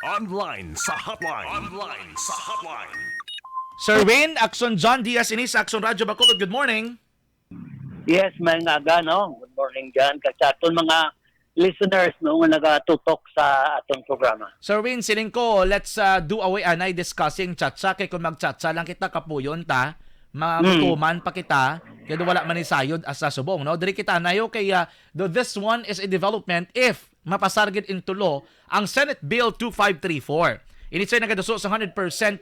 Online sa hotline. Online sa hotline. Sir Wayne, Action John Diaz Inis, Action Radyo Bacolod. Good morning. Yes, may nga no. Good morning dyan. Kasi atong mga listeners no, nga nagatutok sa atong programa. Sir Wayne, siling ko, let's do away anay discussing chatsa. Kaya kung magchatsa lang kita kapuyon ta, magutuman pa kita, kaya wala man isayod as sa subong. No? Diri kita nayo kaya this one is a development if mapasargid into law ang Senate Bill 2534. Inisay nagadaso sa 100%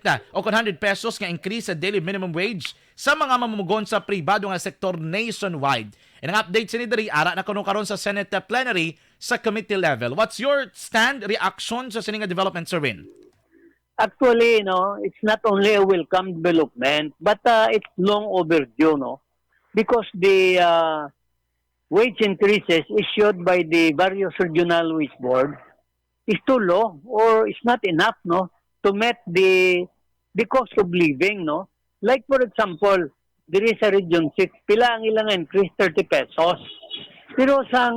na o 100 pesos nga increase sa daily minimum wage sa mga mamumugon sa pribado nga sektor nationwide. And ang update sa nidari, ara na kuno karon sa Senate plenary sa committee level. What's your stand, reaction sa sininga development, Sir Win? Actually, no, it's not only a welcome development, but it's long overdue, no? Because the wage increases issued by the various regional wage board is too low or is not enough, no, to meet the cost of living, no. Like for example, there is a Region 6, pila ang ilang increase 30 pesos. Pero sa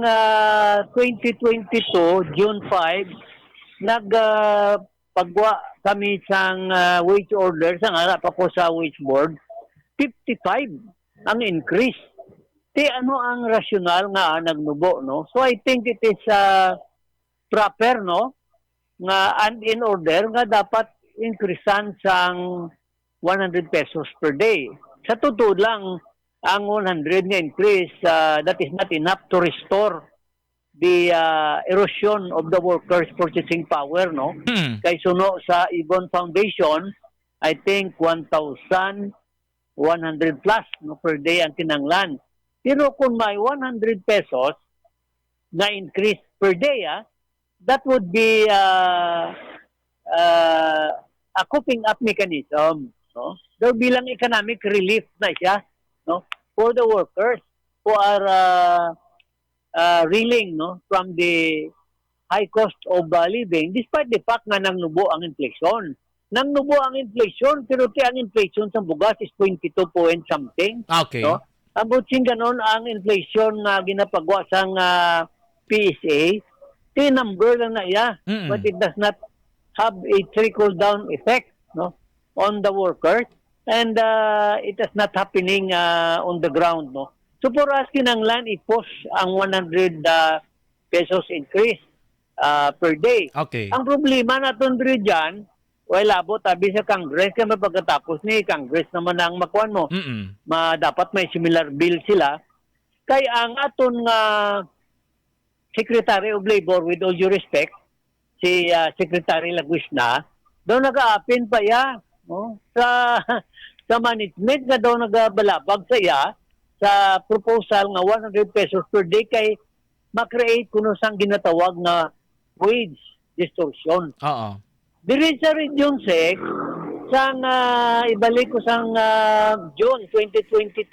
2022, June 5, pagwa kami sa wage order, sa harap ako sa wage board, 55 ang increase. Ano ang rasyonal nga nagnubo, no? So I think it is proper, no, nga and in order nga dapat increasean sang 100 pesos per day. Sa totoo lang, ang 100 nga increase, that is not enough to restore the erosion of the workers' purchasing power, no? Kay suno sa Ibon Foundation, I think 1,100 plus no, per day ang kinanglan. Pero kung may 100 pesos na increase per day, that would be a coping up mechanism, no? There bilang economic relief na siya, no, for the workers who are reeling, no, from the high cost of living, despite the fact na nangnubo ang inflation. Nangnubo ang inflation, pero ang inflation sa bugas is 22 point something. Okay. No? Abot sing ganon ang inflation na ginapagwa sang PSA, number lang na iya, but it does not have a trickle-down effect, no, on the workers, and it is not happening on the ground, no. So for us, kinanglan i-push ang 100 pesos increase per day. Okay. Ang problema naton diri dyan, abot tabi sa Congress, kaya pagkatapos ni Congress naman ang makuan mo. Dapat may similar bill sila. Kaya ang aton Secretary of Labor, with all due respect, si Secretary Laguisna, daw nag-aapin pa ya, no, sa management na daw nagabalabag sa iya sa proposal nga 100 pesos per day kay ma-create kuno sang ginatawag na wage distortion. Oo. Diri sa Region 6, sang ibalik ko sang June 2022,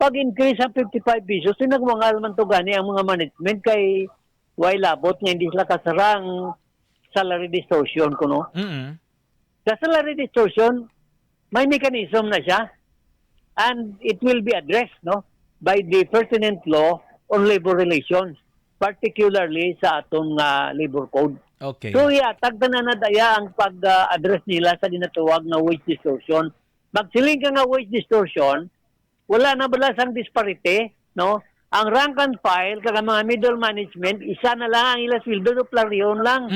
pag-increase ang 55 pesos, tinagmangal man to gani ang mga management kay way labot nga hindi sila kasarang salary distortion kuno. Sa salary distortion, may mechanism na siya and it will be addressed, no, by the pertinent law on labor relations, particularly sa atong labor code. Okay. So tagda na daya ang pag-address nila sa ginatawag na wage distortion. Magsiling ka nga wage distortion, wala na balas ang disparity, no? Ang rank and file, kaya mga middle management, isa na lang ang ilang sweldo, do plarion lang.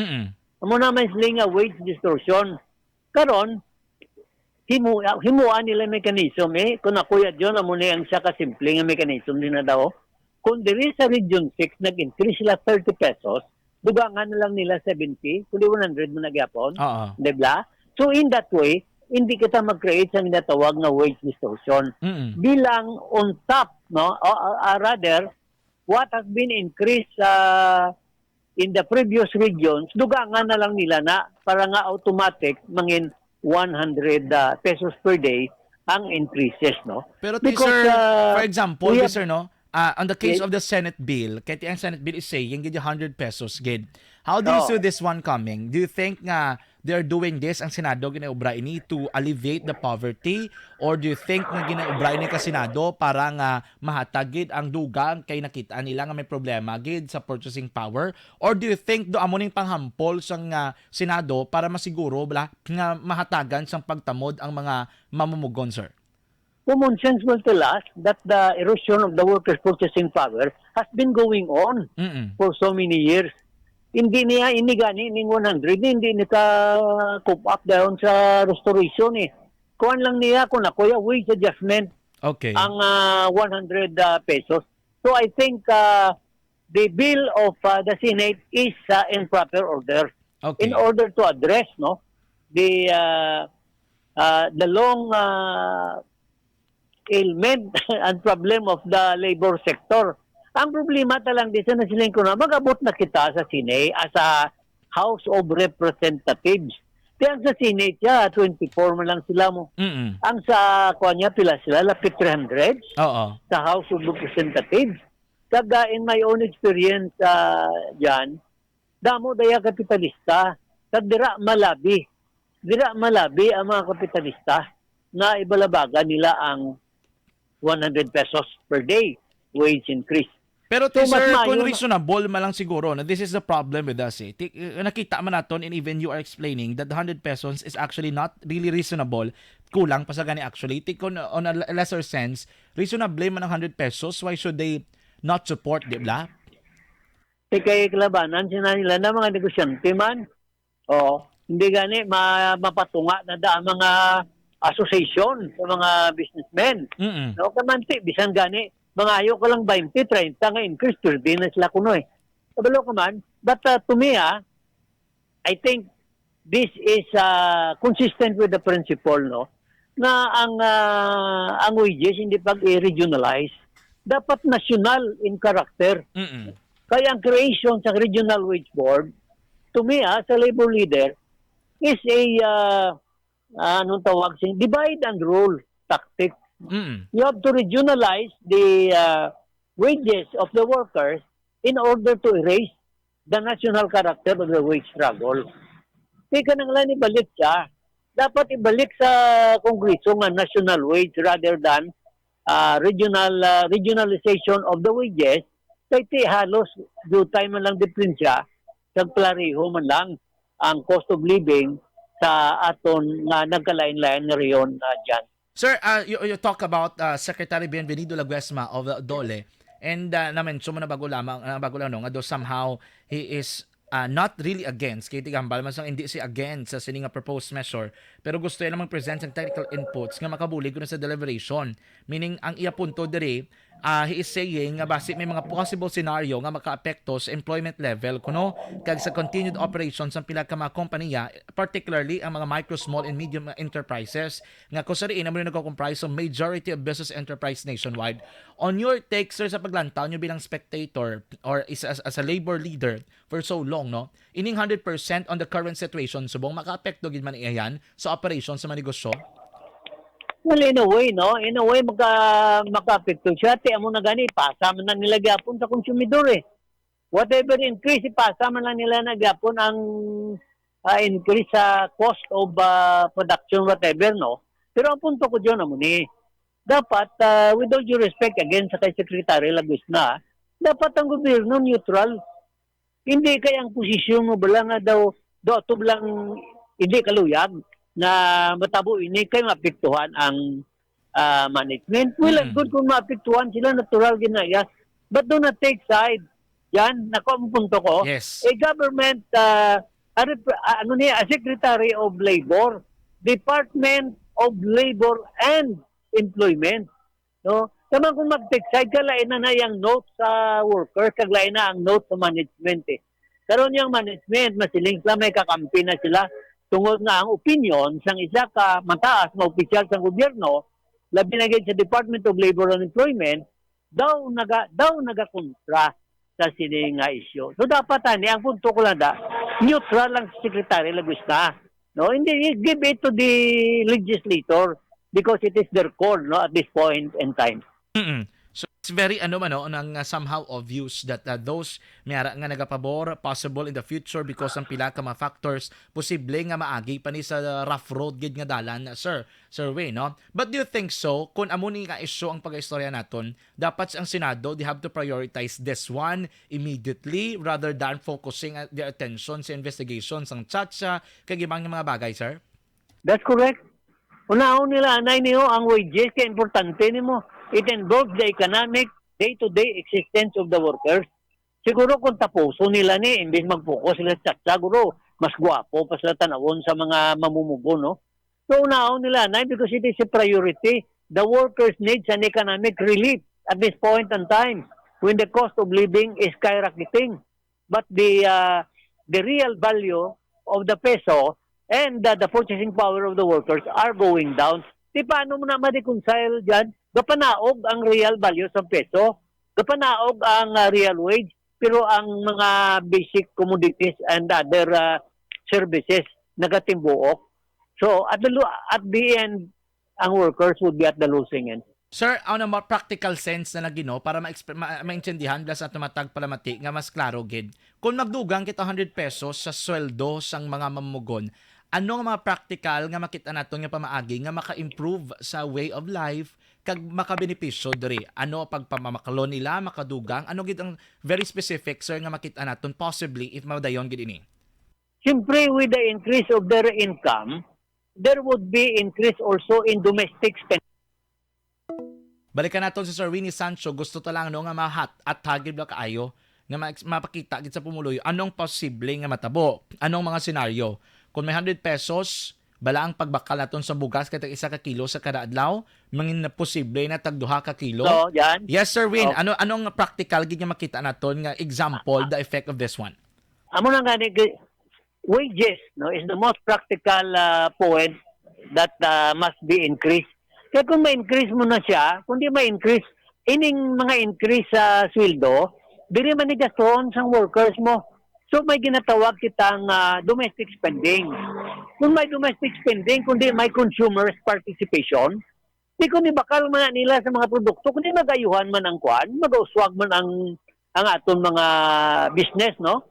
Amo na may siling nga wage distortion. Karon, himuan nila mechanism, kung nakuya dyan, amo na ang siya kasimple nga mechanism din na daw. Kung diri sa Region 6, nag-increase sila 30 pesos, dugangan na lang nila 70, kundi 100 mo nagyapon. Diba? So in that way, hindi kita mag-create sa ginatawag na wage distortion. Bilang on top, no, rather, what has been increased in the previous regions, dugangan na lang nila na para nga automatic mangin 100 pesos per day ang increases, no? Pero Because, sir, for example, have, sir, no, on the case of the Senate bill, kaya ang Senate bill is saying, gid 100 pesos, gid. How do you see this one coming? Do you think nga they're doing this, ang Senado ginaubra ini to alleviate the poverty? Or do you think nga ginaubra ini ka Senado para nga mahatagid ang dugang kay nakita nila nga may problema gid sa purchasing power? Or do you think do amo ning panghampol sang Senado para masiguro bala nga mahatagan sang pagtamod ang mga mamumugon, sir? Common sense will tell us that the erosion of the workers' purchasing power has been going on for so many years. Hindi niya inigani ning 100, hindi nika cope up down sa restoration eh. Kuan lang niya kung nakuya wage adjustment Okay. ang 100 pesos. So I think the bill of the Senate is in proper order Okay. in order to address the long ailment and problem of the labor sector. Ang problema talang di sa nasiling ko na mag-abot na kita sa Senate as a House of Representatives. Kaya sa Senate siya, 24 man lang sila mo. Ang sa kuanya pila sila, lapit 300 Oo. sa House of Representatives. Kaga in my own experience dyan, damo daya kapitalista, kag dira malabi. Dira malabi ang mga kapitalista na ibalabagan nila ang 100 pesos per day wage increase. Pero So, sir, mas kung mayo- reasonable man lang siguro, na this is the problem with us eh. Nakita man naton and even you are explaining that the 100 pesos is actually not really reasonable. Kulang pa sa gani actually. Take on a lesser sense, reasonable man ang 100 pesos, why should they not support, di ba? Kay kalabanan sila nila na mga negosyante man. Hindi gani mapatunga na da ang mga association sa mga businessmen. No, kamanti, bisan gani, mga ayaw ko lang 20, 30 nga increase, 30 na sila kuno eh. Kabalo ka man, but to me I think this is consistent with the principle, no, na ang wages hindi pag-regionalize, dapat national in character. Kaya ang creation sa regional wage board, to me sa labor leader, is a anong tawag siya, divide and rule tactic. You have to regionalize the wages of the workers in order to erase the national character of the wage struggle. Teka nang lang ibalik siya. Dapat ibalik sa Kongreso ng national wage rather than regionalization of the wages. Kaya halos do time man lang diferensya sa plariho man lang ang cost of living sa aton nga nagkalain-lain na riyon dyan. Sir, you talk about Secretary Bienvenido Laguesma of Dole, and na-mention mo na bago lang nga do somehow he is not really against, kaya tigambal man sang hindi si against sa sining proposed measure, pero gusto niya namang present ng technical inputs nga makabulig ko na sa deliberation. Meaning, ang iya punto diri, he is saying nga basi may mga possible scenario nga makaapekto sa employment level kuno kag sa continued operations ng pila ka mga kompanya, particularly ang mga micro, small and medium enterprises nga kusariin mo nagko-comprise of majority of business enterprise nationwide. On your take, sir, sa paglantaw nyo bilang spectator or as a labor leader for so long, no, ining 100% on the current situation, subong makaapekto gid man iyan sa operations sa mga negosyo? Well, in a way, maka-apekto siya. Amo na gani, pasa man na nila gyapon sa konsumidor eh. Whatever increase, pasa man lang nila na gyapon ang increase sa cost of production, whatever, no? Pero ang punto ko dyan, dapat, with all due respect, again, sa kay Secretary Laguesma, dapat ang gobyerno neutral. Hindi kaya ang posisyon mo bala nga daw ito lang hindi kaluyag na matabo ini kay maapektuhan ang management. Well, good kung maapektuhan sila, natural ginaya. But do not take side. Yan, nako ang punto ko. Yes. A government, a Secretary of Labor, Department of Labor and Employment. No? Tama kung mag-take side, kalain na yung note sa workers, kaglain na ang note sa management eh. Karon yung management, masiling sila, may kakampi na sila tungod nga ang opinion sang isa ka mataas na opisyal sa gobyerno, labi na sa Department of Labor and Employment, daw nagakontra sa sining nga isyu. So dapat ang punto ko lang neutral lang si Secretary Laguesma. No, hindi give it to the legislator because it is their call, no, at this point in time. It's very nang somehow obvious that those mayara nga nagapabor possible in the future because ang pila ka mga factors posible nga maagi pa ni sa rough road gid nga dalan, Sir Wayne, no? But do you think so kung amo ni nga issue ang pag-istorya naton, dapat ang Senado they have to prioritize this one immediately rather than focusing their attention sa investigations ang Chacha kay gibang mga bagay, sir? That's correct. Unaon nila anay niyo ang wages kay importante nimo. It involves the economic day-to-day existence of the workers. Siguro kung tapuso nila ni, imbis mag-focus sila sa siguro mas gwapo pa sila tanawon sa mga mamumugo, no? So unaon nila na because it is a priority. The workers needs an economic relief at this point in time when the cost of living is skyrocketing. But the real value of the peso and the purchasing power of the workers are going down. Di paano mo na ma-reconcile dyan? Gapanaog ang real value sa peso, gapanaog ang real wage, pero ang mga basic commodities and other services nagatimbuok. So at the end, ang workers would be at the losing end. Sir, ano mga practical sense na nagino para maintindihan blas at matag palamati nga mas klaro gid. Kung magdugang kita 100 pesos sa sweldo sang mga mamugon, ano nga mga practical nga makita naton nga pamaagi nga maka-improve sa way of life kag makabenepisyo diri? Ano pagpamamakalo nila makadugang? Ano gid ang very specific, sir, nga makita naton possibly if madayon gid ini? Siyempre, with the increase of their income, there would be increase also in domestic spending. Balikan naton si Sir Winnie Sancho, gusto ta lang no nga mahat at hagib la kaayo nga mapakita gid sa pumuloy anong posible nga matabo, anong mga senaryo. Kung may 100 pesos, bala ang pagbakal naton sa bugas kay tag 1 ka kilo sa kada adlaw, mangin na posible na tag 2 ka kilo. So, yan. Yes, Sir Win. Oh. Anong practical gid nga makita naton nga example the effect of this one? Amo na nga wages no is the most practical point that must be increased. Kaya kung ma-increase mo na siya, kung di ma-increase, ining mga increase sa sweldo, diri man ni gaston sang workers mo. So may ginatawag kitang domestic spending. Kung may domestic spending, kundi may consumers participation, di kundi bakal man nila sa mga produkto, kundi magayuhan man ang kuan, mag-uswag man ang aton mga business, no?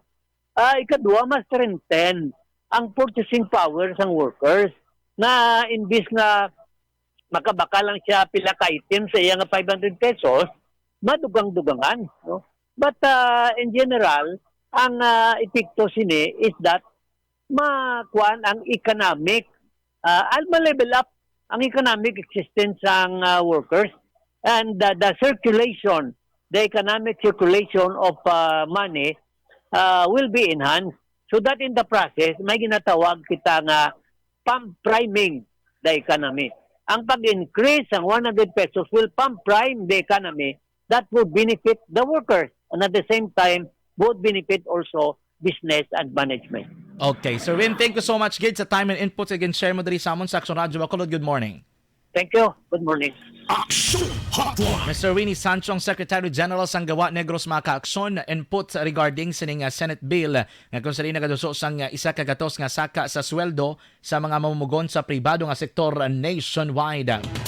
Ikadua, mas strengthen ang purchasing power sang workers na imbis nga makabaka lang siya pila ka item sa iya nga 500 pesos, madugang-dugangan, no? But in general, ang epekto sini is that makuan ang economic ma-level up ang economic existence ng workers and the circulation, the economic circulation of money will be enhanced. So that in the process, may ginatawag kita nga pump priming the economy. Ang pag-increase ang 100 pesos will pump prime the economy. That would benefit the workers and at the same time would benefit also business and management. Okay, Sir Win, thank you so much gid sa time and inputs again share mo diri sa amon sa Action Radio Bacolod. Good morning. Thank you. Good morning. Action Hotline. Mr. Winnie Sancho, ang Secretary General sang Gawa Negros mga ka-aksyon input regarding sining Senate bill nga kung sali nagaduso sang isa ka gatos nga saka sa sweldo sa mga mamumugon sa pribado nga sektor nationwide.